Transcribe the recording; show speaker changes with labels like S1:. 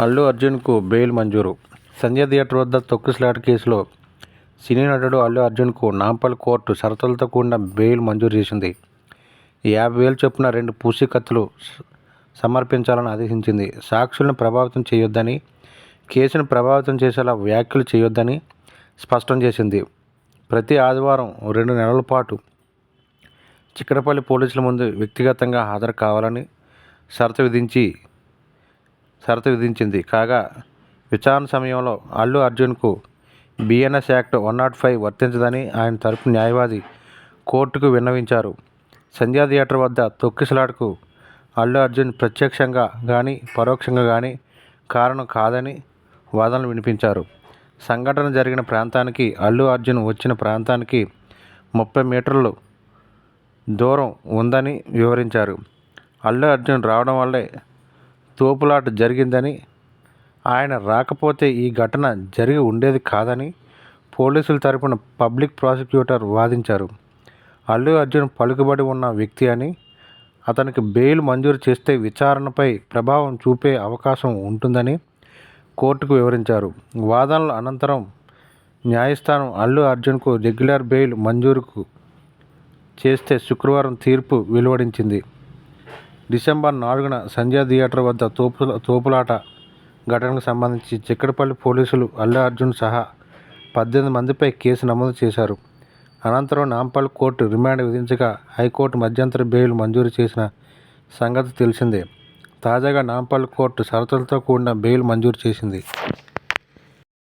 S1: Allu అర్జున్కు bail మంజూరు. Sanjay theatre వద్ద తొక్కిసలాట కేసులో సినీ నటుడు అల్లు అర్జున్కు నాంపల్లి కోర్టు షరతులతో కూడిన బెయిల్ మంజూరు చేసింది. 50,000 చొప్పున 2 పూచీకత్తులు సమర్పించాలని ఆదేశించింది. సాక్షులను ప్రభావితం చేయొద్దని, కేసును ప్రభావితం చేసేలా వ్యాఖ్యలు చేయొద్దని స్పష్టం చేసింది. ప్రతి ఆదివారం 2 నెలల పాటు చిక్కడపల్లి పోలీసుల ముందు వ్యక్తిగతంగా హాజరు కావాలని షరతు విధించింది. కాగా విచారణ సమయంలో అల్లు అర్జున్కు BNS యాక్ట్ 105 వర్తించదని ఆయన తరపు న్యాయవాది కోర్టుకు విన్నవించారు. సంధ్యా థియేటర్ వద్ద తొక్కిసలాటకు అల్లు అర్జున్ ప్రత్యక్షంగా కానీ పరోక్షంగా కానీ కారణం కాదని వాదనలు వినిపించారు. సంఘటన జరిగిన ప్రాంతానికి అల్లు అర్జున్ వచ్చిన ప్రాంతానికి 30 మీటర్లు దూరం ఉందని వివరించారు. అల్లు అర్జున్ రావడం వల్లే తోపులాట జరిగిందని, ఆయన రాకపోతే ఈ ఘటన జరిగి ఉండేది కాదని పోలీసుల తరపున పబ్లిక్ ప్రాసిక్యూటర్ వాదించారు. అల్లు అర్జున్ పలుకుబడి ఉన్న వ్యక్తి అని, అతనికి బెయిల్ మంజూరు చేస్తే విచారణపై ప్రభావం చూపే అవకాశం ఉంటుందని కోర్టుకు వివరించారు. వాదనల అనంతరం న్యాయస్థానం అల్లు అర్జున్కు రెగ్యులర్ బెయిల్ మంజూరు చేస్తే శుక్రవారం తీర్పు వెలువడించింది. డిసెంబర్ 4న సంజయ్ థియేటర్ వద్ద తోపులాట ఘటనకు సంబంధించి చిక్కడపల్లి పోలీసులు అల్లు అర్జున్ సహా 18 మందిపై కేసు నమోదు చేశారు. అనంతరం నాంపల్లి కోర్టు రిమాండ్ విధించగా హైకోర్టు మధ్యంతర బెయిల్ మంజూరు చేసిన సంగతి తెలిసిందే. తాజాగా నాంపల్లి కోర్టు షరతులతో కూడిన బెయిల్ మంజూరు చేసింది.